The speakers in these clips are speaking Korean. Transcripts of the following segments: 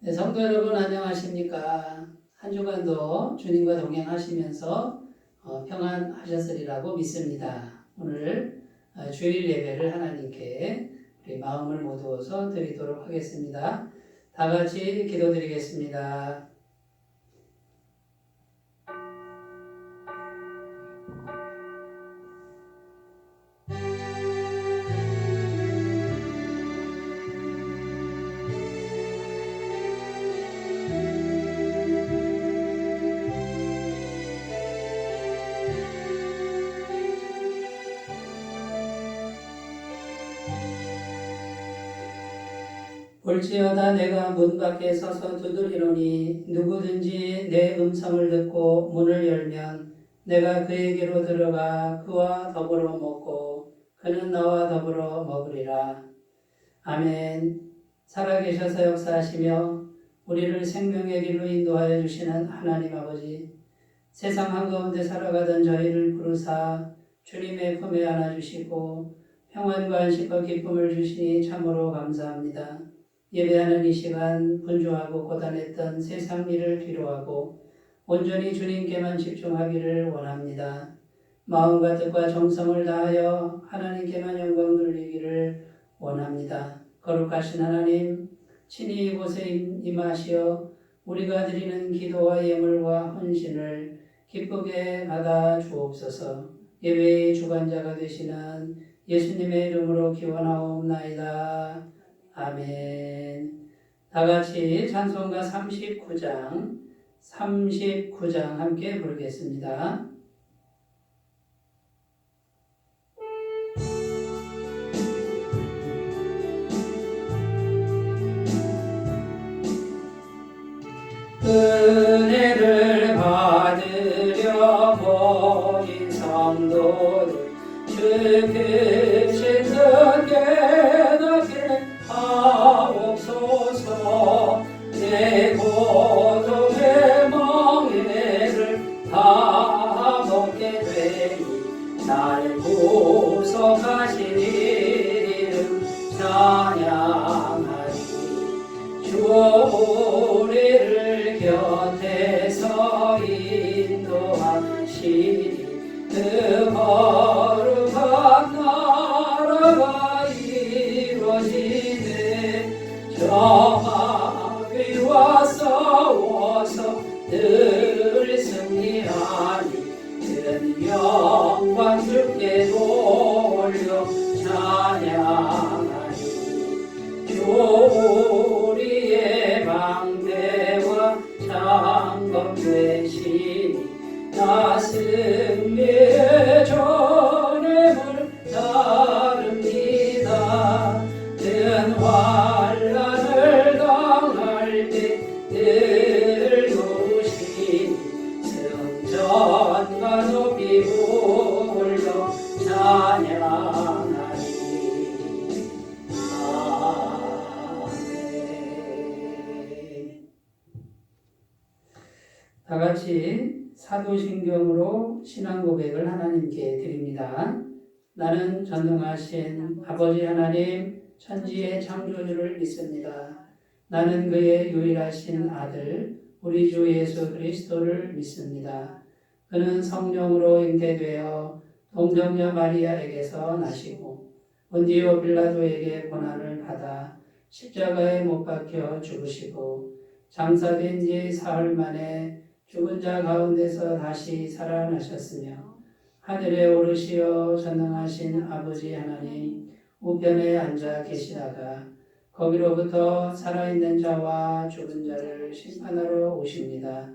네, 성도 여러분 안녕하십니까? 한 주간도 주님과 동행하시면서 평안하셨으리라고 믿습니다. 오늘 주일 예배를 하나님께 우리 마음을 모두어서 드리도록 하겠습니다. 다 같이 기도드리겠습니다. 볼지어다 내가 문 밖에 서서 두드리노니 누구든지 내 음성을 듣고 문을 열면 내가 그에게로 들어가 그와 더불어 먹고 그는 나와 더불어 먹으리라. 아멘. 살아계셔서 역사하시며 우리를 생명의 길로 인도하여 주시는 하나님 아버지, 세상 한가운데 살아가던 저희를 부르사 주님의 품에 안아주시고 평안과 안식과 기쁨을 주시니 참으로 감사합니다. 예배하는 이 시간 분주하고 고단했던 세상 일을 뒤로하고 온전히 주님께만 집중하기를 원합니다. 마음과 뜻과 정성을 다하여 하나님께만 영광 돌리기를 원합니다. 거룩하신 하나님, 친히 이곳에 임하시어 우리가 드리는 기도와 예물과 헌신을 기쁘게 받아 주옵소서. 예배의 주관자가 되시는 예수님의 이름으로 기원하옵나이다. 아멘. 다 같이 찬송가 39장 함께 부르겠습니다. 은혜를 받으려 모인 성도들 주 크신 듯 깨닫게 하옵소서. 내 고통의 멍에를 다 먹게 되니 나를 구속하신 이름 찬양하리. 주 우리를 곁에서 인도하시니 그 거룩한 나라가 이루어지네. 저 마귀와 싸워서 늘 승리하니 큰 영광 주께 돌려 찬양하니. 주 우리의 방패와 장검 되시니 나 승리의 전함을 따릅니다. 큰 환난을 당할 때 늘 도우시니 승전과 높이 불러 찬양하니. 다 같이 사도신경으로 신앙 고백을 하나님께 드립니다. 나는 전능하신 아버지 하나님 천지의 창조주를 믿습니다. 나는 그의 유일하신 아들 우리 주 예수 그리스도를 믿습니다. 그는 성령으로 잉태되어 동정녀 마리아에게서 나시고 본디오 빌라도에게 고난을 받아 십자가에 못 박혀 죽으시고 장사된 지 사흘 만에 죽은 자 가운데서 다시 살아나셨으며 하늘에 오르시어 전능하신 아버지 하나님 우편에 앉아 계시다가 거기로부터 살아있는 자와 죽은 자를 심판하러 오십니다.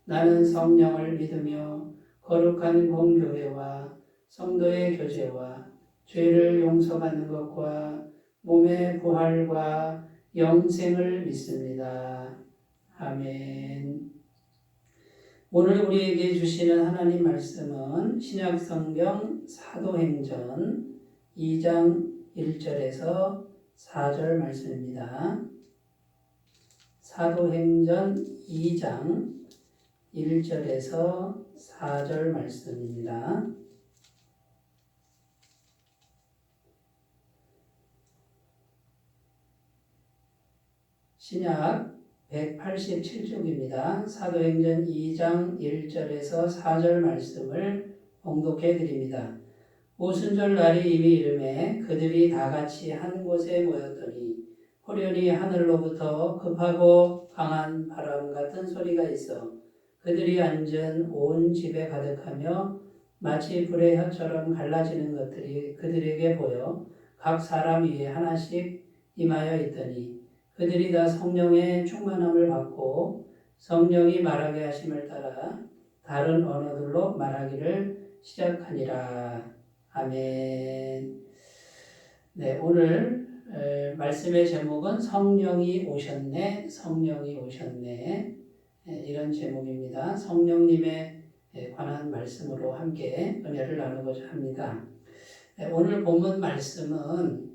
나는 성령을 믿으며 거룩한 공교회와 성도의 교제와 죄를 용서받는 것과 몸의 부활과 영생을 믿습니다. 아멘. 오늘 우리에게 주시는 하나님 말씀은 신약성경 사도행전 2장 1절에서 4절 말씀입니다. 사도행전 2장 1절에서 4절 말씀입니다. 신약 187쪽입니다. 사도행전 2장 1절에서 4절 말씀을 봉독해 드립니다. 오순절 날이 이미 이르매 그들이 다 같이 한 곳에 모였더니 호련히 하늘로부터 급하고 강한 바람 같은 소리가 있어 그들이 앉은 온 집에 가득하며 마치 불의 혀처럼 갈라지는 것들이 그들에게 보여 각 사람 위에 하나씩 임하여 있더니 그들이 다 성령의 충만함을 받고 성령이 말하게 하심을 따라 다른 언어들로 말하기를 시작하니라. 아멘. 네, 오늘 말씀의 제목은 성령이 오셨네, 성령이 오셨네, 이런 제목입니다. 성령님에 관한 말씀으로 함께 은혜를 나누고자 합니다. 오늘 본문 말씀은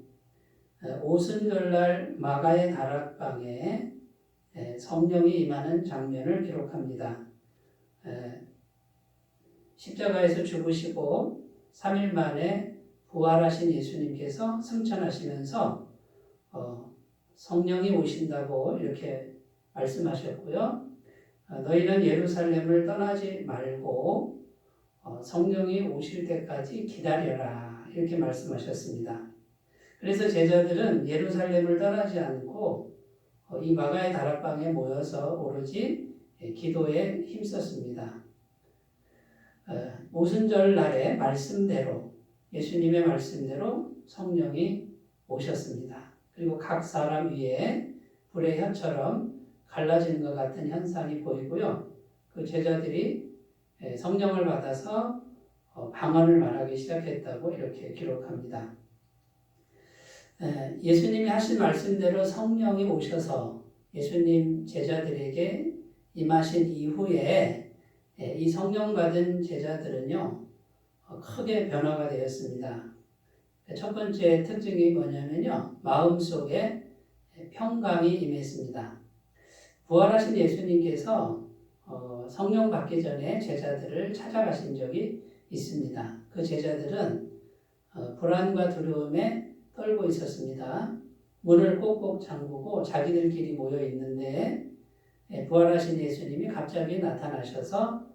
오순절날 마가의 다락방에 성령이 임하는 장면을 기록합니다. 십자가에서 죽으시고 3일 만에 부활하신 예수님께서 승천하시면서 성령이 오신다고 이렇게 말씀하셨고요. 너희는 예루살렘을 떠나지 말고 성령이 오실 때까지 기다려라 이렇게 말씀하셨습니다. 그래서 제자들은 예루살렘을 떠나지 않고 이 마가의 다락방에 모여서 오로지 기도에 힘썼습니다. 오순절 날의 말씀대로 예수님의 말씀대로 성령이 오셨습니다. 그리고 각 사람 위에 불의 혀처럼 갈라지는 것 같은 현상이 보이고요. 그 제자들이 성령을 받아서 방언을 말하기 시작했다고 이렇게 기록합니다. 예수님이 하신 말씀대로 성령이 오셔서 예수님 제자들에게 임하신 이후에 이 성령 받은 제자들은요 크게 변화가 되었습니다. 첫 번째 특징이 뭐냐면요 마음속에 평강이 임했습니다. 부활하신 예수님께서 성령 받기 전에 제자들을 찾아가신 적이 있습니다. 그 제자들은 불안과 두려움에 떨고 있었습니다. 문을 꼭꼭 잠그고 자기들끼리 모여 있는데 부활하신 예수님이 갑자기 나타나셔서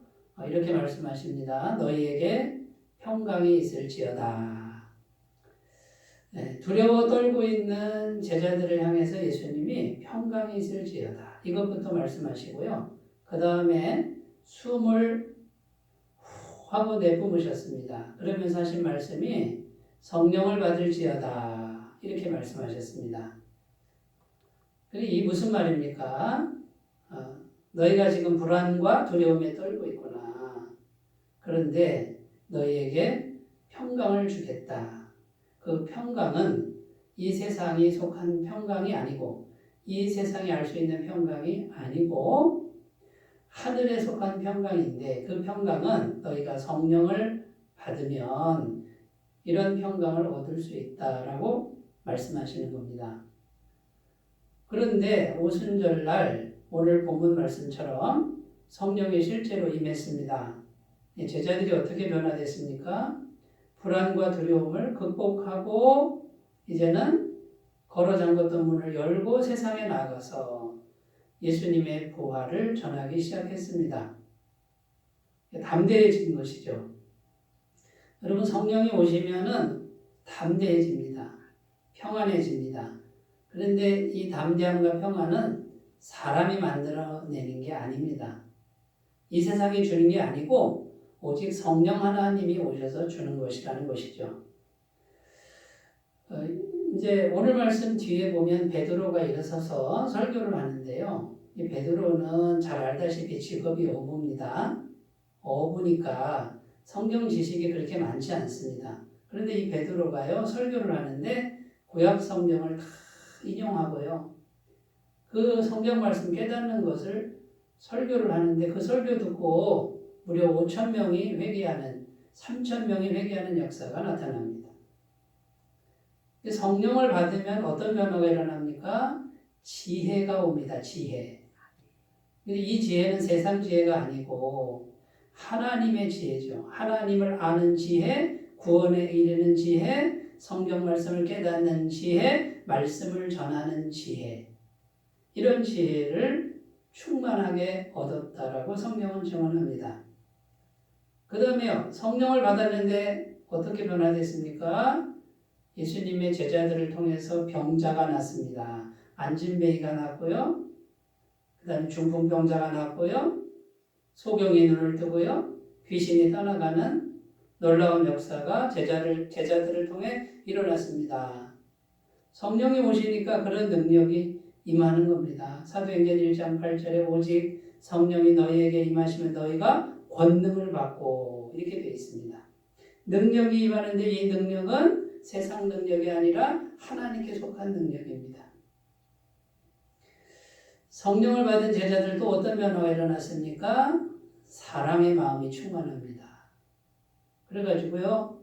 이렇게 말씀하십니다. 너희에게 평강이 있을지어다. 두려워 떨고 있는 제자들을 향해서 예수님이 평강이 있을지어다. 이것부터 말씀하시고요. 그 다음에 숨을 후 하고 내뿜으셨습니다. 그러면서 하신 말씀이 성령을 받을지어다 이렇게 말씀하셨습니다. 이게 무슨 말입니까? 너희가 지금 불안과 두려움에 떨고 있구나. 그런데 너희에게 평강을 주겠다. 그 평강은 이 세상이 속한 평강이 아니고 이 세상이 알 수 있는 평강이 아니고 하늘에 속한 평강인데 그 평강은 너희가 성령을 받으면 이런 평강을 얻을 수 있다라고 말씀하시는 겁니다. 그런데 오순절날 오늘 본문 말씀처럼 성령이 실제로 임했습니다. 제자들이 어떻게 변화됐습니까? 불안과 두려움을 극복하고 이제는 걸어 잠궜던 문을 열고 세상에 나가서 예수님의 부활을 전하기 시작했습니다. 담대해진 것이죠. 여러분 성령이 오시면은 담대해집니다. 평안해집니다. 그런데 이 담대함과 평안은 사람이 만들어내는 게 아닙니다. 이 세상이 주는 게 아니고 오직 성령 하나님이 오셔서 주는 것이라는 것이죠. 이제 오늘 말씀 뒤에 보면 베드로가 일어서서 설교를 하는데요. 이 베드로는 잘 알다시피 직업이 어부입니다. 어부니까 성경 지식이 그렇게 많지 않습니다. 그런데 이 베드로가요 설교를 하는데 구약 성경을 다 인용하고요. 그 성경 말씀 깨닫는 것을 설교를 하는데 그 설교 듣고 무려 5,000명이 회개하는 3,000명이 회개하는 역사가 나타납니다. 성령을 받으면 어떤 변화가 일어납니까? 지혜가 옵니다. 지혜. 이 지혜는 세상 지혜가 아니고 하나님의 지혜죠. 하나님을 아는 지혜, 구원에 이르는 지혜, 성경 말씀을 깨닫는 지혜, 말씀을 전하는 지혜. 이런 지혜를 충만하게 얻었다라고 성경은 증언합니다. 그 다음에요. 성령을 받았는데 어떻게 변화됐습니까? 예수님의 제자들을 통해서 병자가 났습니다. 안진뱅이가 났고요. 그 다음에 중풍병자가 났고요. 소경이 눈을 뜨고요. 귀신이 떠나가는 놀라운 역사가 제자들을 통해 일어났습니다. 성령이 오시니까 그런 능력이 임하는 겁니다. 사도행전 1장 8절에 오직 성령이 너희에게 임하시면 너희가 권능을 받고 이렇게 되어 있습니다. 능력이 임하는데 이 능력은 세상 능력이 아니라 하나님께 속한 능력입니다. 성령을 받은 제자들도 어떤 변화가 일어났습니까? 사랑의 마음이 충만합니다. 그래가지고요,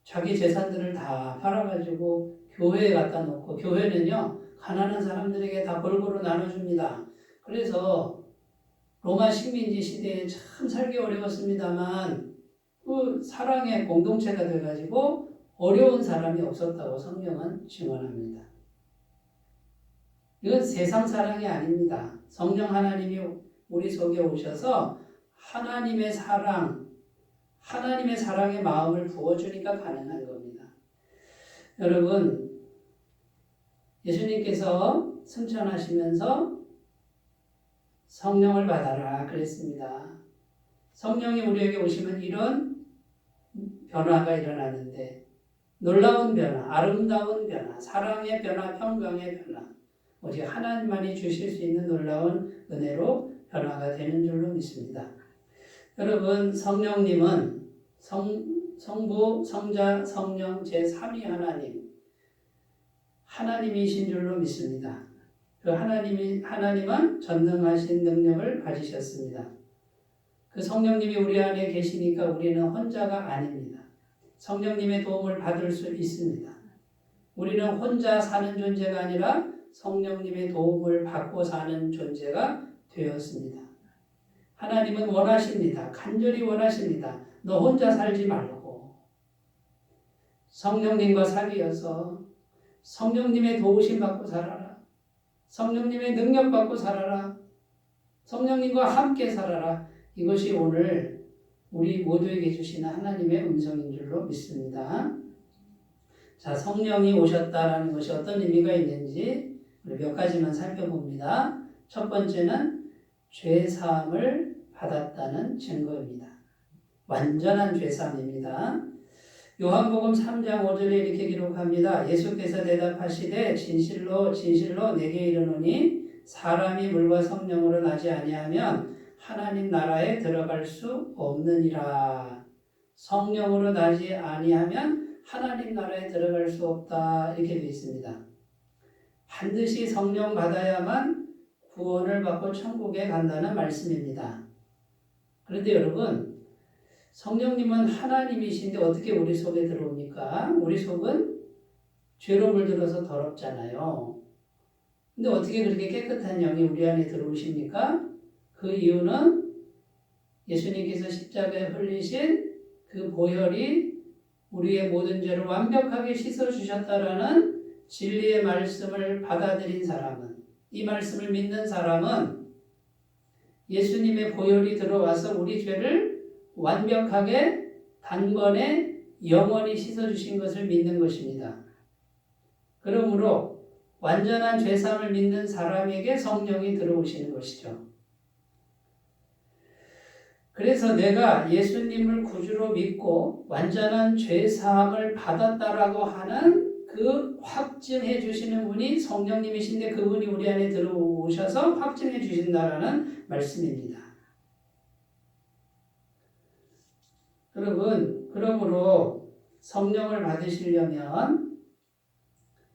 자기 재산들을 다 팔아가지고 교회에 갖다 놓고, 교회는요, 가난한 사람들에게 다 골고루 나눠줍니다. 그래서 로마 식민지 시대에 참 살기 어려웠습니다만 그 사랑의 공동체가 돼가지고 어려운 사람이 없었다고 성경은 증언합니다. 이건 세상 사랑이 아닙니다. 성령 하나님이 우리 속에 오셔서 하나님의 사랑의 마음을 부어주니까 가능한 겁니다. 여러분, 예수님께서 승천하시면서 성령을 받아라 그랬습니다. 성령이 우리에게 오시면 이런 변화가 일어나는데 놀라운 변화, 아름다운 변화, 사랑의 변화, 평강의 변화, 오직 하나님만이 주실 수 있는 놀라운 은혜로 변화가 되는 줄로 믿습니다. 여러분, 성령님은 성부, 성자, 성령 제3위 하나님이신 줄로 믿습니다. 그 하나님은 전능하신 능력을 가지셨습니다. 그 성령님이 우리 안에 계시니까 우리는 혼자가 아닙니다. 성령님의 도움을 받을 수 있습니다. 우리는 혼자 사는 존재가 아니라 성령님의 도움을 받고 사는 존재가 되었습니다. 하나님은 원하십니다. 간절히 원하십니다. 너 혼자 살지 말고 성령님과 사귀어서 성령님의 도우심 받고 살아라. 성령님의 능력 받고 살아라. 성령님과 함께 살아라. 이것이 오늘 우리 모두에게 주시는 하나님의 음성인 줄로 믿습니다. 자, 성령이 오셨다라는 것이 어떤 의미가 있는지 몇 가지만 살펴봅니다. 첫 번째는 죄사함을 받았다는 증거입니다. 완전한 죄사함입니다. 요한복음 3장 5절에 이렇게 기록합니다. 예수께서 대답하시되 진실로 진실로 내게 이르노니 사람이 물과 성령으로 나지 아니하면 하나님 나라에 들어갈 수 없느니라. 성령으로 나지 아니하면 하나님 나라에 들어갈 수 없다. 이렇게 되어 있습니다. 반드시 성령 받아야만 구원을 받고 천국에 간다는 말씀입니다. 그런데 여러분, 성령님은 하나님이신데 어떻게 우리 속에 들어옵니까? 우리 속은 죄로 물들어서 더럽잖아요. 근데 어떻게 그렇게 깨끗한 영이 우리 안에 들어오십니까? 그 이유는 예수님께서 십자가에 흘리신 그 보혈이 우리의 모든 죄를 완벽하게 씻어주셨다라는 진리의 말씀을 받아들인 사람은, 이 말씀을 믿는 사람은 예수님의 보혈이 들어와서 우리 죄를 완벽하게 단번에 영원히 씻어주신 것을 믿는 것입니다. 그러므로 완전한 죄사함을 믿는 사람에게 성령이 들어오시는 것이죠. 그래서 내가 예수님을 구주로 믿고 완전한 죄사함을 받았다라고 하는 그 확증해 주시는 분이 성령님이신데 그분이 우리 안에 들어오셔서 확증해 주신다라는 말씀입니다. 여러분, 그러므로 성령을 받으시려면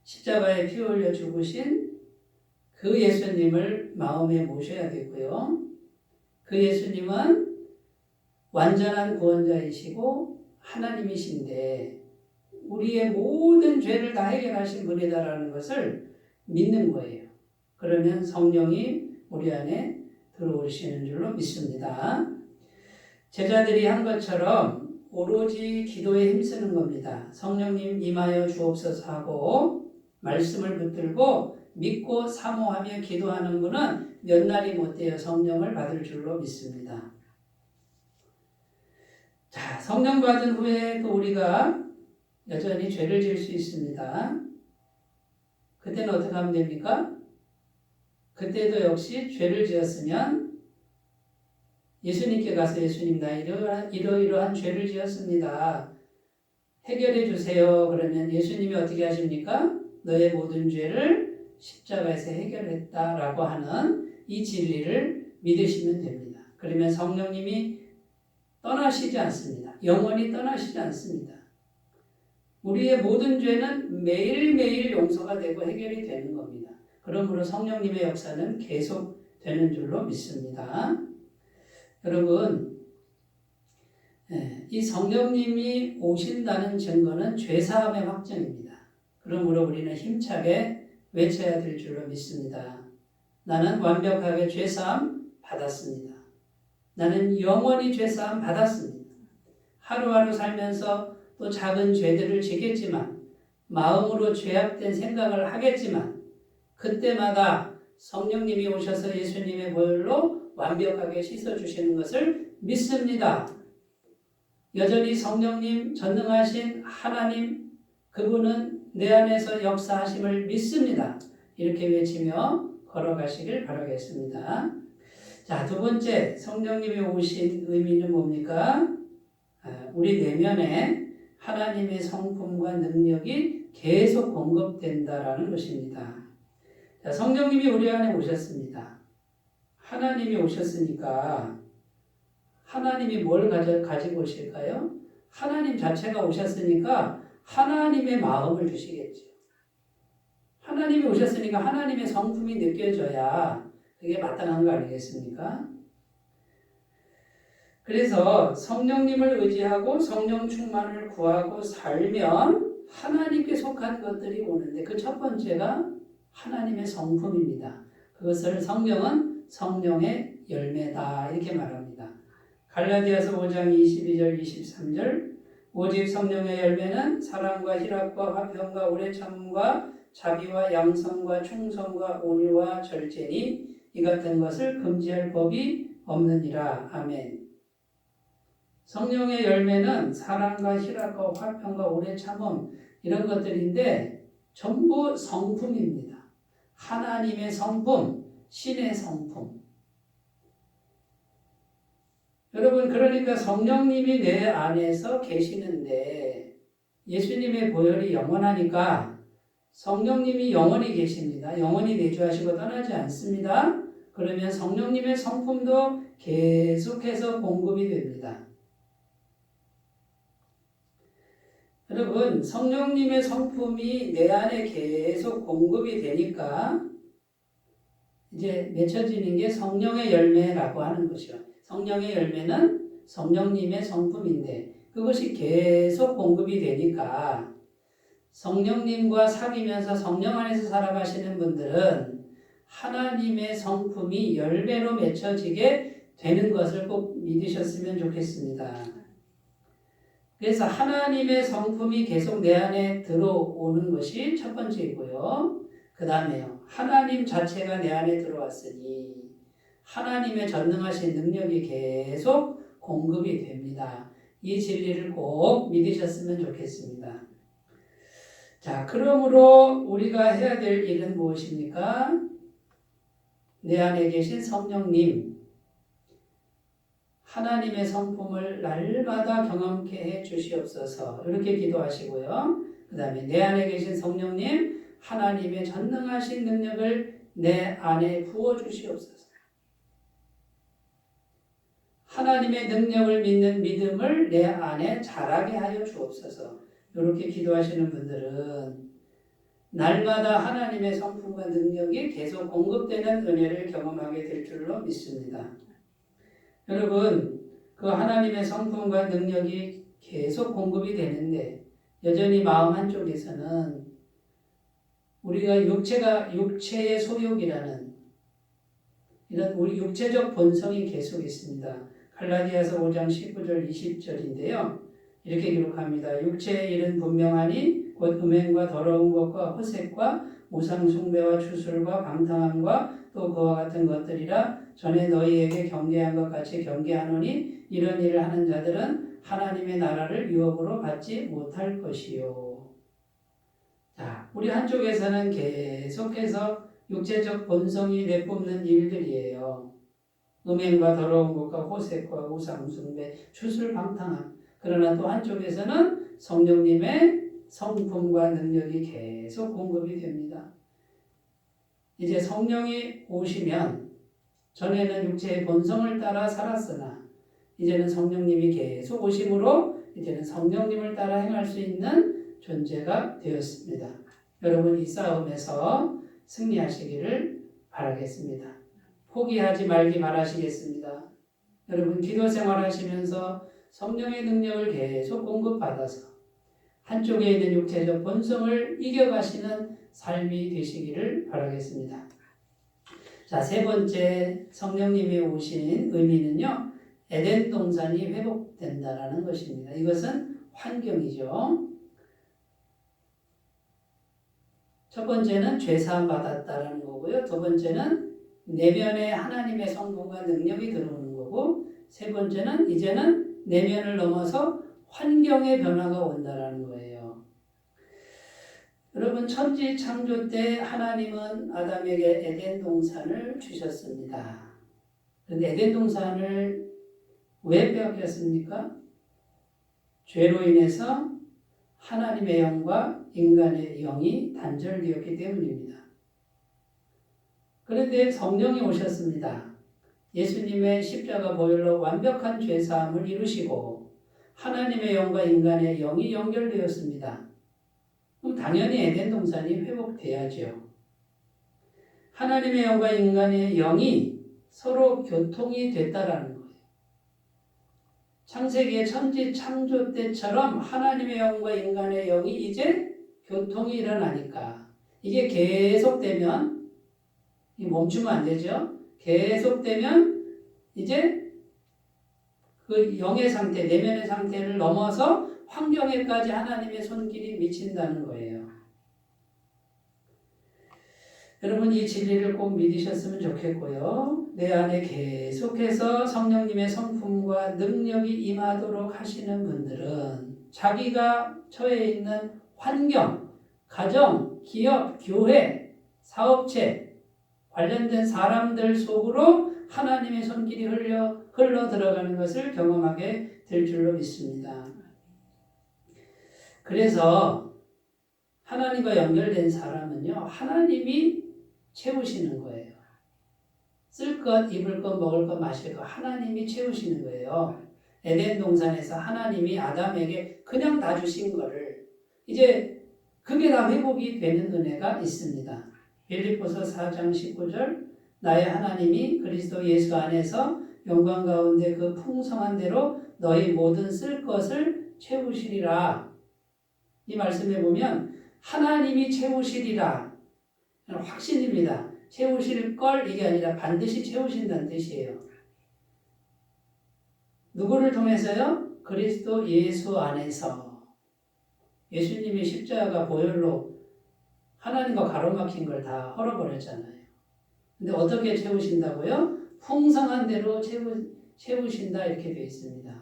십자가에 피 흘려 죽으신 그 예수님을 마음에 모셔야겠고요. 그 예수님은 완전한 구원자이시고 하나님이신데 우리의 모든 죄를 다 해결하신 분이다라는 것을 믿는 거예요. 그러면 성령이 우리 안에 들어오시는 줄로 믿습니다. 제자들이 한 것처럼 오로지 기도에 힘쓰는 겁니다. 성령님 임하여 주옵소서 하고 말씀을 붙들고 믿고 사모하며 기도하는 분은 몇 날이 못되어 성령을 받을 줄로 믿습니다. 자, 성령 받은 후에 또 우리가 여전히 죄를 지을 수 있습니다. 그때는 어떻게 하면 됩니까? 그때도 역시 죄를 지었으면 예수님께 가서 예수님 나 이러이러한 죄를 지었습니다. 해결해 주세요. 그러면 예수님이 어떻게 하십니까? 너의 모든 죄를 십자가에서 해결했다라고 하는 이 진리를 믿으시면 됩니다. 그러면 성령님이 떠나시지 않습니다. 영원히 떠나시지 않습니다. 우리의 모든 죄는 매일매일 용서가 되고 해결이 되는 겁니다. 그러므로 성령님의 역사는 계속되는 줄로 믿습니다. 여러분, 이 성령님이 오신다는 증거는 죄사함의 확증입니다. 그러므로 우리는 힘차게 외쳐야 될 줄로 믿습니다. 나는 완벽하게 죄사함 받았습니다. 나는 영원히 죄사함 받았습니다. 하루하루 살면서 또 작은 죄들을 지겠지만 마음으로 죄악된 생각을 하겠지만 그때마다 성령님이 오셔서 예수님의 보혈로 완벽하게 씻어주시는 것을 믿습니다. 여전히 성령님 전능하신 하나님 그분은 내 안에서 역사하심을 믿습니다. 이렇게 외치며 걸어가시길 바라겠습니다. 자, 두 번째 성령님이 오신 의미는 뭡니까? 우리 내면에 하나님의 성품과 능력이 계속 공급된다라는 것입니다. 자, 성령님이 우리 안에 오셨습니다. 하나님이 오셨으니까 하나님이 뭘 가지고 오실까요? 하나님 자체가 오셨으니까 하나님의 마음을 주시겠죠. 하나님이 오셨으니까 하나님의 성품이 느껴져야 그게 마땅한 거 아니겠습니까? 그래서 성령님을 의지하고 성령 충만을 구하고 살면 하나님께 속한 것들이 오는데 그 첫 번째가 하나님의 성품입니다. 그것을 성경은 성령의 열매다 이렇게 말합니다. 갈라디아서 5장 22절 23절 오직 성령의 열매는 사랑과 희락과 화평과 오래 참음과 자비와 양성과 충성과 온유와 절제니 이 같은 것을 금지할 법이 없느니라. 아멘. 성령의 열매는 사랑과 희락과 화평과 오래 참음 이런 것들인데 전부 성품입니다. 하나님의 성품, 신의 성품. 여러분 그러니까 성령님이 내 안에서 계시는데 예수님의 보혈이 영원하니까 성령님이 영원히 계십니다. 영원히 내주하시고 떠나지 않습니다. 그러면 성령님의 성품도 계속해서 공급이 됩니다. 여러분 성령님의 성품이 내 안에 계속 공급이 되니까 이제 맺혀지는 게 성령의 열매라고 하는 것이요. 성령의 열매는 성령님의 성품인데 그것이 계속 공급이 되니까 성령님과 사귀면서 성령 안에서 살아가시는 분들은 하나님의 성품이 열매로 맺혀지게 되는 것을 꼭 믿으셨으면 좋겠습니다. 그래서 하나님의 성품이 계속 내 안에 들어오는 것이 첫 번째이고요. 그 다음에요. 하나님 자체가 내 안에 들어왔으니 하나님의 전능하신 능력이 계속 공급이 됩니다. 이 진리를 꼭 믿으셨으면 좋겠습니다. 자, 그러므로 우리가 해야 될 일은 무엇입니까? 내 안에 계신 성령님, 하나님의 성품을 날마다 경험케 해 주시옵소서 이렇게 기도하시고요. 그 다음에 내 안에 계신 성령님, 하나님의 전능하신 능력을 내 안에 부어주시옵소서. 하나님의 능력을 믿는 믿음을 내 안에 자라게 하여 주옵소서. 이렇게 기도하시는 분들은 날마다 하나님의 성품과 능력이 계속 공급되는 은혜를 경험하게 될 줄로 믿습니다. 여러분, 그 하나님의 성품과 능력이 계속 공급이 되는데 여전히 마음 한쪽에서는 우리가 육체의 소욕이라는 이런 우리 육체적 본성이 계속 있습니다. 갈라디아서 5장 19절 20절인데요. 이렇게 기록합니다. 육체의 일은 분명하니 곧 음행과 더러운 것과 호색과 우상 숭배와 추술과 방탕함과 또 그와 같은 것들이라. 전에 너희에게 경계한 것 같이 경계하노니 이런 일을 하는 자들은 하나님의 나라를 유업으로 받지 못할 것이요. 자, 우리 한쪽에서는 계속해서 육체적 본성이 내뿜는 일들이에요. 음행과 더러운 것과 호색과 우상 숭배, 추술 방탕함. 그러나 또 한쪽에서는 성령님의 성품과 능력이 계속 공급이 됩니다. 이제 성령이 오시면 전에는 육체의 본성을 따라 살았으나 이제는 성령님이 계속 오심으로 이제는 성령님을 따라 행할 수 있는 존재가 되었습니다. 여러분 이 싸움에서 승리하시기를 바라겠습니다. 포기하지 말기 바라시겠습니다. 여러분 기도 생활하시면서 성령의 능력을 계속 공급받아서 한쪽에 있는 육체적 본성을 이겨가시는 삶이 되시기를 바라겠습니다. 자, 세 번째 성령님이 오신 의미는요. 에덴 동산이 회복된다라는 것입니다. 이것은 환경이죠. 첫 번째는 죄사함 받았다라는 거고요. 두 번째는 내면에 하나님의 성품과 능력이 들어오는 거고, 세 번째는 이제는 내면을 넘어서 환경의 변화가 온다라는 거예요. 여러분 천지 창조 때 하나님은 아담에게 에덴 동산을 주셨습니다. 그런데 에덴 동산을 왜 빼앗겼습니까? 죄로 인해서 하나님의 영과 인간의 영이 단절되었기 때문입니다. 그런데 성령이 오셨습니다. 예수님의 십자가 보혈로 완벽한 죄사함을 이루시고 하나님의 영과 인간의 영이 연결되었습니다. 그럼 당연히 에덴 동산이 회복돼야죠. 하나님의 영과 인간의 영이 서로 교통이 됐다라는 거예요. 창세기의 천지 창조 때처럼 하나님의 영과 인간의 영이 이제 교통이 일어나니까 이게 계속되면 멈추면 안 되죠. 계속되면 이제 그 영의 상태, 내면의 상태를 넘어서 환경에까지 하나님의 손길이 미친다는 거예요. 여러분 이 진리를 꼭 믿으셨으면 좋겠고요. 내 안에 계속해서 성령님의 성품과 능력이 임하도록 하시는 분들은 자기가 처해 있는 환경, 가정, 기업, 교회, 사업체 관련된 사람들 속으로 하나님의 손길이 흘러 들어가는 것을 경험하게 될 줄로 믿습니다. 그래서 하나님과 연결된 사람은요, 하나님이 채우시는 거예요. 쓸 것, 입을 것, 먹을 것, 마실 것 하나님이 채우시는 거예요. 에덴 동산에서 하나님이 아담에게 그냥 다 주신 거를 이제 그게 다 회복이 되는 은혜가 있습니다. 빌립보서 4장 19절 나의 하나님이 그리스도 예수 안에서 영광 가운데 그 풍성한 대로 너희 모든 쓸 것을 채우시리라. 이 말씀에 보면 하나님이 채우시리라. 확신입니다. 채우실 걸 이게 아니라 반드시 채우신다는 뜻이에요. 누구를 통해서요? 그리스도 예수 안에서. 예수님이 십자가 보혈로 하나님과 가로막힌 걸 다 헐어버렸잖아요. 근데 어떻게 채우신다고요? 풍성한 대로 채우신다 이렇게 되어 있습니다.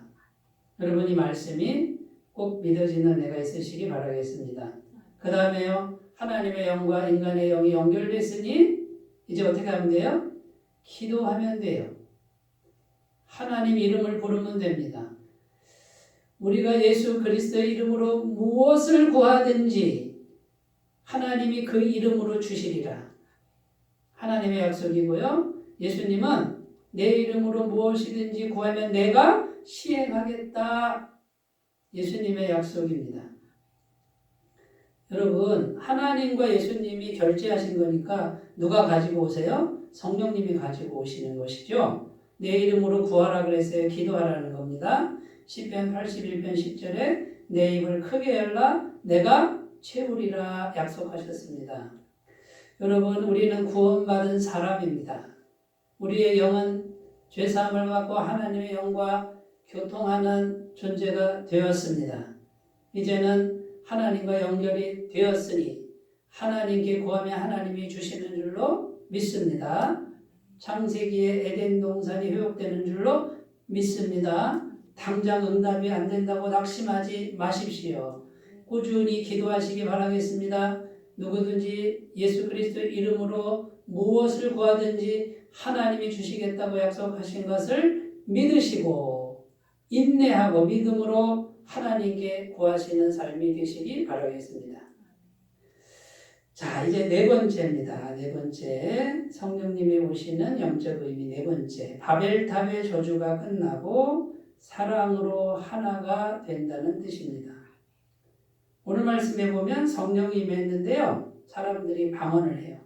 여러분 이 말씀이 꼭 믿어지는 은혜가 있으시기 바라겠습니다. 그 다음에요. 하나님의 영과 인간의 영이 연결됐으니 이제 어떻게 하면 돼요? 기도하면 돼요. 하나님 이름을 부르면 됩니다. 우리가 예수 그리스도의 이름으로 무엇을 구하든지 하나님이 그 이름으로 주시리라. 하나님의 약속이고요. 예수님은 내 이름으로 무엇이든지 구하면 내가 시행하겠다. 예수님의 약속입니다. 여러분 하나님과 예수님이 결제하신 거니까 누가 가지고 오세요? 성령님이 가지고 오시는 것이죠. 내 이름으로 구하라 그랬어요. 기도하라는 겁니다. 시편 81편 10절에 내 입을 크게 열라 내가 채우리라 약속하셨습니다. 여러분 우리는 구원받은 사람입니다. 우리의 영은 죄사함을 받고 하나님의 영과 교통하는 존재가 되었습니다. 이제는 하나님과 연결이 되었으니 하나님께 구하면 하나님이 주시는 줄로 믿습니다. 창세기에 에덴 동산이 회복되는 줄로 믿습니다. 당장 응답이 안 된다고 낙심하지 마십시오. 꾸준히 기도하시기 바라겠습니다. 누구든지 예수 그리스도 이름으로 무엇을 구하든지 하나님이 주시겠다고 약속하신 것을 믿으시고 인내하고 믿음으로 하나님께 구하시는 삶이 되시기 바라겠습니다. 자, 이제 네 번째입니다. 네 번째, 성령님이 오시는 영적 의미 네 번째, 바벨탑의 저주가 끝나고 사랑으로 하나가 된다는 뜻입니다. 오늘 말씀에 보면 성령이 임했는데요, 사람들이 방언을 해요.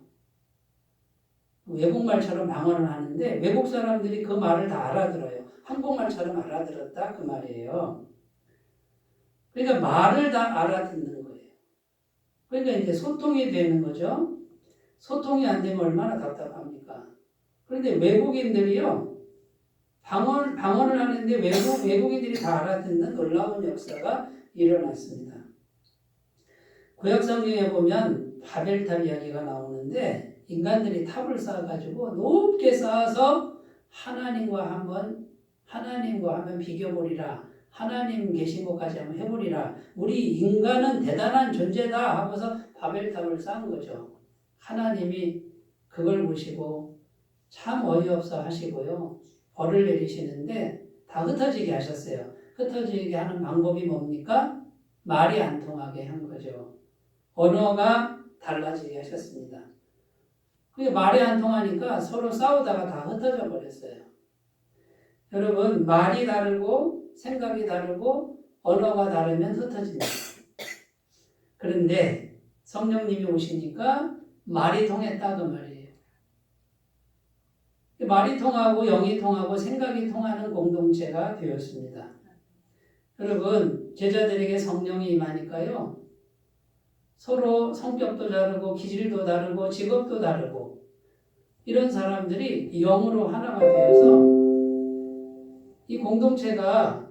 외국말처럼 방언을 하는데 외국 사람들이 그 말을 다 알아들어요. 한국말처럼 알아들었다 그 말이에요. 그러니까 말을 다 알아듣는 거예요. 그러니까 이제 소통이 되는 거죠. 소통이 안 되면 얼마나 답답합니까? 그런데 외국인들이요, 방언을 하는데 외국인들이 다 알아듣는 놀라운 역사가 일어났습니다. 구약 성경에 보면 바벨탑 이야기가 나오는데 인간들이 탑을 쌓아가지고 높게 쌓아서 하나님과 한번 비교보리라. 하나님 계신 곳까지 한번 해보리라. 우리 인간은 대단한 존재다 하고서 바벨탑을 쌓은 거죠. 하나님이 그걸 보시고 참 어이없어 하시고요. 벌을 내리시는데 다 흩어지게 하셨어요. 흩어지게 하는 방법이 뭡니까? 말이 안 통하게 한 거죠. 언어가 달라지게 하셨습니다. 그게 말이 안 통하니까 서로 싸우다가 다 흩어져 버렸어요. 여러분, 말이 다르고 생각이 다르고 언어가 다르면 흩어집니다. 그런데 성령님이 오시니까 말이 통했다 그 말이에요. 말이 통하고 영이 통하고 생각이 통하는 공동체가 되었습니다. 여러분, 제자들에게 성령이 임하니까요, 서로 성격도 다르고 기질도 다르고 직업도 다르고 이런 사람들이 영으로 하나가 되어서 이 공동체가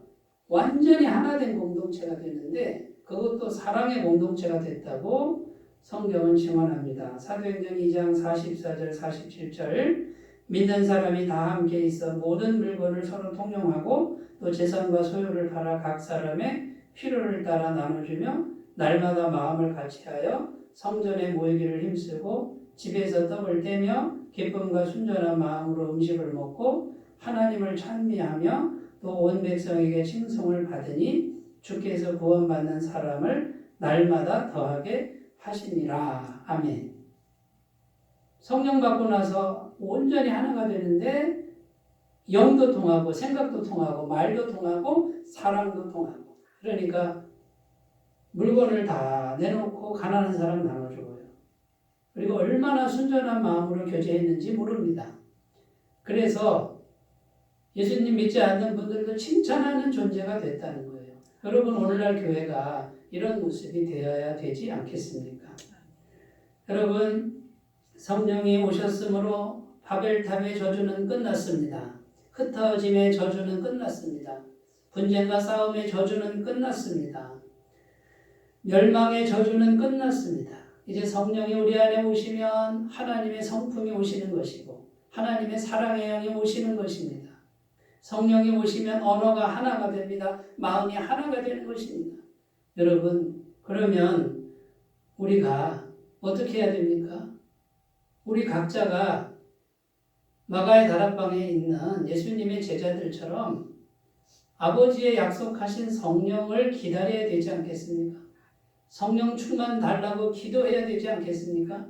완전히 하나 된 공동체가 되는데 그것도 사랑의 공동체가 됐다고 성경은 증언합니다. 사도행전 2장 44절 47절 믿는 사람이 다 함께 있어 모든 물건을 서로 통용하고 또 재산과 소유를 팔아 각 사람의 필요를 따라 나눠주며 날마다 마음을 같이하여 성전에 모이기를 힘쓰고 집에서 떡을 떼며 기쁨과 순전한 마음으로 음식을 먹고 하나님을 찬미하며 또 온 백성에게 칭송을 받으니 주께서 구원받는 사람을 날마다 더하게 하시니라. 아멘. 성령 받고 나서 온전히 하나가 되는데 영도 통하고 생각도 통하고 말도 통하고 사랑도 통하고, 그러니까 물건을 다 내놓고 가난한 사람 나눠줘요. 그리고 얼마나 순전한 마음으로 교제했는지 모릅니다. 그래서 예수님 믿지 않는 분들도 칭찬하는 존재가 됐다는 거예요. 여러분, 오늘날 교회가 이런 모습이 되어야 되지 않겠습니까? 여러분, 성령이 오셨으므로 바벨탑의 저주는 끝났습니다. 흩어짐의 저주는 끝났습니다. 분쟁과 싸움의 저주는 끝났습니다. 멸망의 저주는 끝났습니다. 이제 성령이 우리 안에 오시면 하나님의 성품이 오시는 것이고 하나님의 사랑의 영이 오시는 것입니다. 성령이 오시면 언어가 하나가 됩니다. 마음이 하나가 되는 것입니다. 여러분, 그러면 우리가 어떻게 해야 됩니까? 우리 각자가 마가의 다락방에 있는 예수님의 제자들처럼 아버지의 약속하신 성령을 기다려야 되지 않겠습니까? 성령 충만 달라고 기도해야 되지 않겠습니까?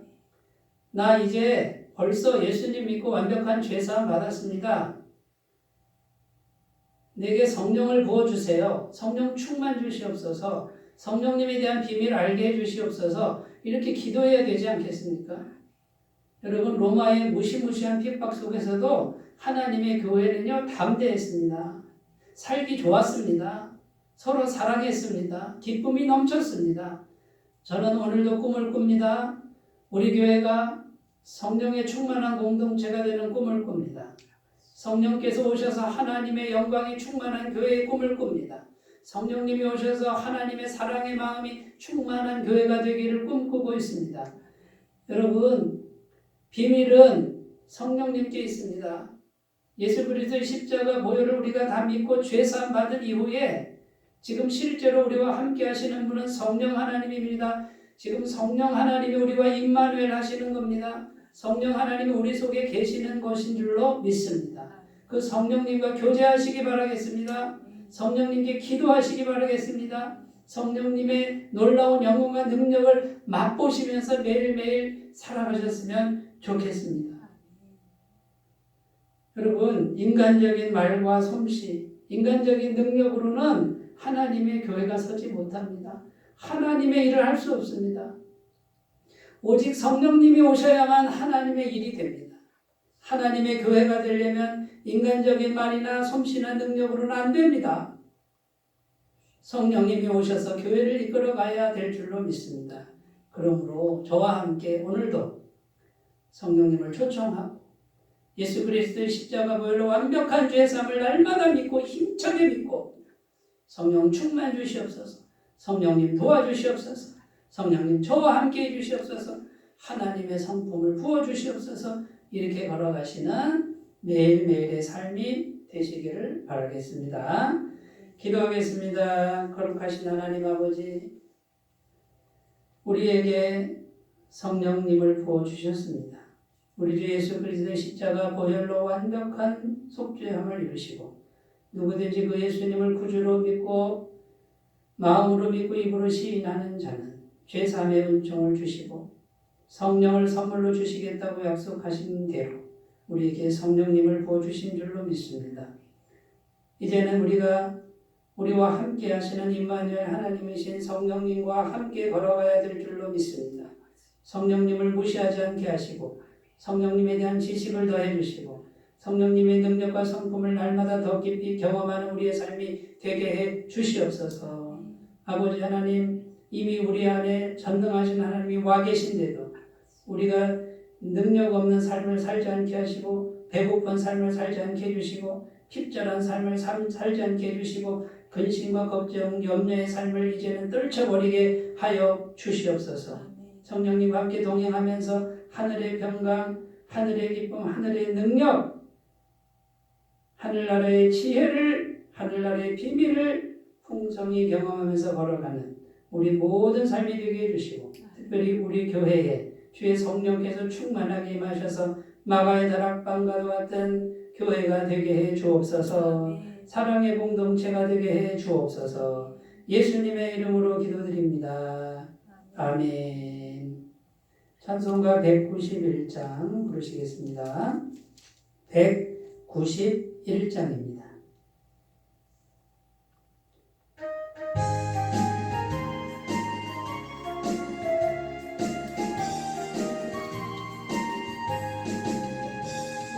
나 이제 벌써 예수님 믿고 완벽한 죄사함 받았습니다. 내게 성령을 부어주세요. 성령 충만 주시옵소서. 성령님에 대한 비밀을 알게 해주시옵소서. 이렇게 기도해야 되지 않겠습니까? 여러분, 로마의 무시무시한 핍박 속에서도 하나님의 교회는요, 담대했습니다. 살기 좋았습니다. 서로 사랑했습니다. 기쁨이 넘쳤습니다. 저는 오늘도 꿈을 꿉니다. 우리 교회가 성령의 충만한 공동체가 되는 꿈을 꿉니다. 성령께서 오셔서 하나님의 영광이 충만한 교회의 꿈을 꿉니다. 성령님이 오셔서 하나님의 사랑의 마음이 충만한 교회가 되기를 꿈꾸고 있습니다. 여러분, 비밀은 성령님께 있습니다. 예수 그리스도의 십자가 보혈을 우리가 다 믿고 죄사함 받은 이후에 지금 실제로 우리와 함께 하시는 분은 성령 하나님입니다. 지금 성령 하나님이 우리와 임마누엘 하시는 겁니다. 성령 하나님이 우리 속에 계시는 것인 줄로 믿습니다. 그 성령님과 교제하시기 바라겠습니다. 성령님께 기도하시기 바라겠습니다. 성령님의 놀라운 영광과 능력을 맛보시면서 매일매일 살아가셨으면 좋겠습니다. 여러분, 인간적인 말과 솜씨, 인간적인 능력으로는 하나님의 교회가 서지 못합니다. 하나님의 일을 할 수 없습니다. 오직 성령님이 오셔야만 하나님의 일이 됩니다. 하나님의 교회가 되려면 인간적인 말이나 솜씨나 능력으로는 안 됩니다. 성령님이 오셔서 교회를 이끌어 가야 될 줄로 믿습니다. 그러므로 저와 함께 오늘도 성령님을 초청하고 예수 그리스도의 십자가 보혈로 완벽한 죄사함을 날마다 믿고 힘차게 믿고 성령 충만 주시옵소서. 성령님 도와주시옵소서. 성령님 저와 함께 해주시옵소서. 하나님의 성품을 부어주시옵소서. 이렇게 걸어가시는 매일매일의 삶이 되시기를 바라겠습니다. 기도하겠습니다. 거룩하신 하나님 아버지, 우리에게 성령님을 부어주셨습니다. 우리 주 예수 그리스도의 십자가 보혈로 완벽한 속죄함을 이루시고 누구든지 그 예수님을 구주로 믿고 마음으로 믿고 입으로 시인하는 자는 죄사함의 은총을 주시고 성령을 선물로 주시겠다고 약속하신 대로 우리에게 성령님을 부어주신 줄로 믿습니다. 이제는 우리와 함께 하시는 임마누엘 하나님이신 성령님과 함께 걸어가야 될 줄로 믿습니다. 성령님을 무시하지 않게 하시고 성령님에 대한 지식을 더해 주시고 성령님의 능력과 성품을 날마다 더 깊이 경험하는 우리의 삶이 되게 해 주시옵소서. 아버지 하나님, 이미 우리 안에 전능하신 하나님이 와 계신데도 우리가 능력 없는 삶을 살지 않게 하시고 배고픈 삶을 살지 않게 해주시고 핍절한 삶을 살지 않게 해주시고 근심과 걱정, 염려의 삶을 이제는 떨쳐버리게 하여 주시옵소서. 성령님과 함께 동행하면서 하늘의 평강, 하늘의 기쁨, 하늘의 능력, 하늘나라의 지혜를, 하늘나라의 비밀을 풍성히 경험하면서 걸어가는 우리 모든 삶이 되게 해주시고 특별히 우리 교회에 주의 성령께서 충만하게 임하셔서 마가의 다락방과 같은 교회가 되게 해 주옵소서. 사랑의 공동체가 되게 해 주옵소서. 예수님의 이름으로 기도드립니다. 아멘. 찬송가 191장 부르시겠습니다. 191장입니다.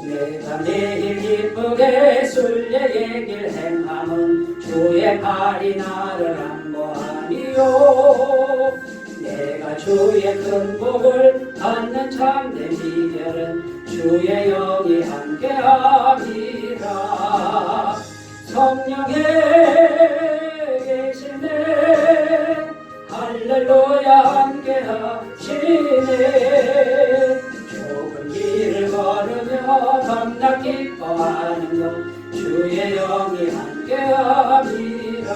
내가 매일 기쁘게 순례의 길 행함은 주의 팔이 나를 안보하니요. 내가 주의 큰 복을 받는 참된 비결은 주의 영이 함께함이라. 성령에 계시네 할렐루야 함께하시네. 좁은 길을 걸으며 밤낮 기뻐하는 것 주의 영이 함께함이라.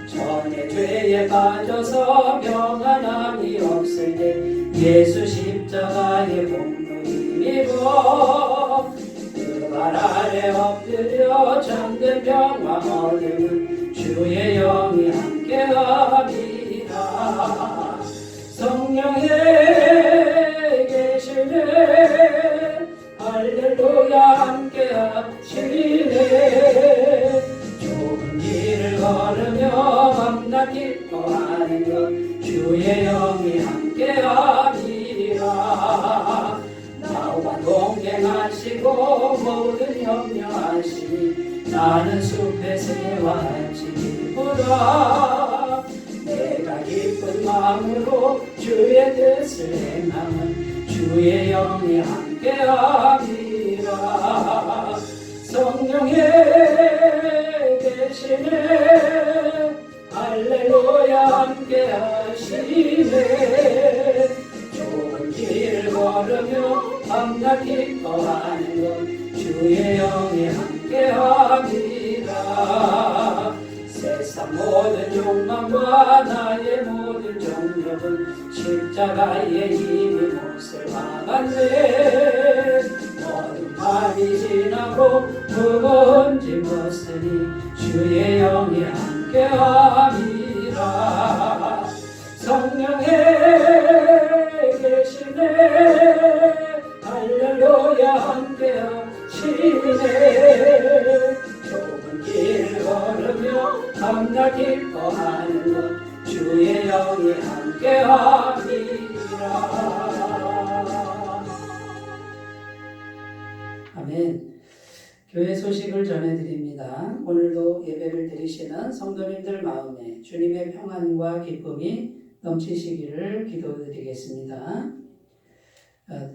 전에 죄에 빠져서 평안함이 없을 때 예수 십자가의 공로 힘입어 그 발 아래 엎드려 잠든 평화 얻음은 주의 영이 함께함이라. 성령에 계시네 할렐루야 함께하시네. 좁은 길을 걸으며 밤낮 기뻐하는 것 주의 영이 함께함이라. 나와 동행하시고 모든 염려하시니 나는 숲의 새와 같이 기쁘다. 내가 기쁜 마음으로 주의 뜻을 행함은 주의 영이 함께함이라. 성령에 계시네 주의 영이 함께함이라. 세상 모든 욕망과 나의 모든 정욕은 십자가의 힘이 몫을 막았네. 모든 밤이 지나고 무거운 짐 벗으니 주의 영이 함께함이라. 성령에 계시네. 할렐루야 함께하시네. 좁은 길 걸으며 밤낮 기뻐하는 것 주의 영이 함께함이라. 아멘. 교회 소식을 전해드립니다. 오늘도 예배를 드리시는 성도님들 마음에 주님의 평안과 기쁨이 넘치시기를 기도드리겠습니다.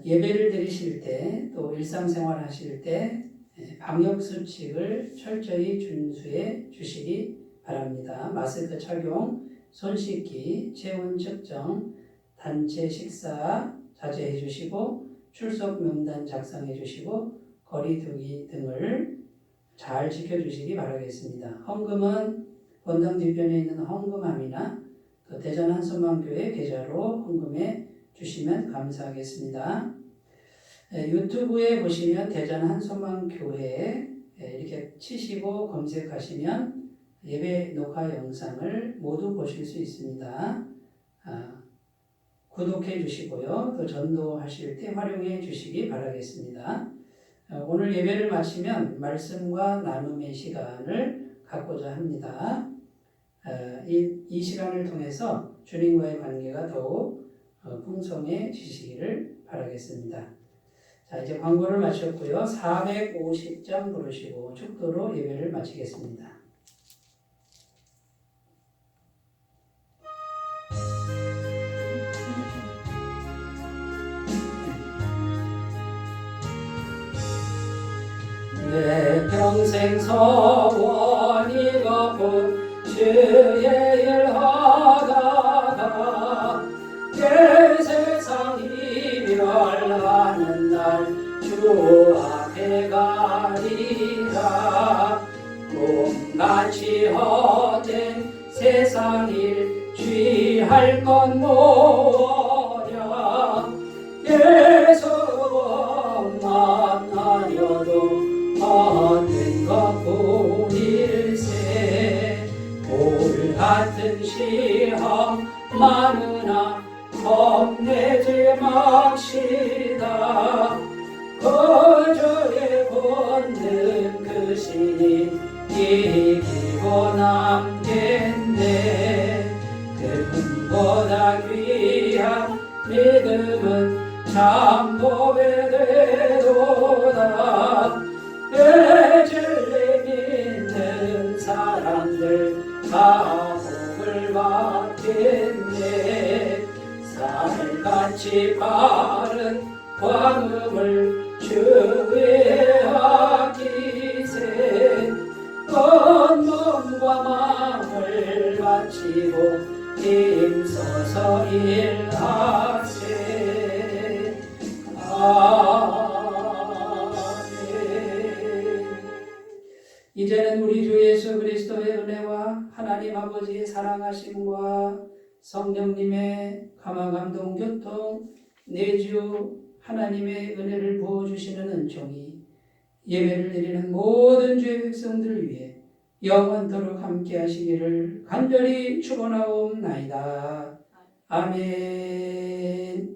예배를 드리실 때 또 일상생활 하실 때 방역수칙을 철저히 준수해 주시기 바랍니다. 마스크 착용, 손 씻기, 체온 측정, 단체 식사 자제해 주시고 출석 명단 작성해 주시고 거리 두기 등을 잘 지켜주시기 바라겠습니다. 헌금은 본당 뒤편에 있는 헌금함이나 대전 한손만교회 계좌로 헌금해 주시면 감사하겠습니다. 유튜브에 보시면 대전 한손만교회 이렇게 치시고 검색하시면 예배 녹화 영상을 모두 보실 수 있습니다. 구독해 주시고요. 또 전도하실 때 활용해 주시기 바라겠습니다. 오늘 예배를 마치면 말씀과 나눔의 시간을 갖고자 합니다. 이 시간을 통해서 주님과의 관계가 더욱 풍성해지시기를 바라겠습니다. 자, 이제 광고를 마쳤고요. 450장 부르시고 축도로 예배를 마치겠습니다. 내 평생 소원이 높은 주의 일 하다가 내 세상이 멸하는 날 주 앞에 가리라. 꿈같이 헛된 세상 일 취할 건 뭐냐. 예수만 하려도 얻는 것뿐일세. 울 같은 시험 많으나 겁내지 맙시다. 거저에 본능 그 신이 이기고 남겠네. 금보다 귀한 믿음은 참 보배되도다. 내 진리 믿는 사람들 다 복을 받겠네. 살같이 바른 광음을 주의 하기세. 온 몸과 마음을 바치고 힘써서 일하세. 아멘. 이제는 우리 주 예수 그리스도의 은혜와 하나님 아버지의 사랑하심과 성령님의 감화감동 교통 내주 하나님의 은혜를 부어주시는 은총이 예배를 드리는 모든 주의 백성들을 위해 영원토록 함께 하시기를 간절히 축원하옵나이다. 아멘.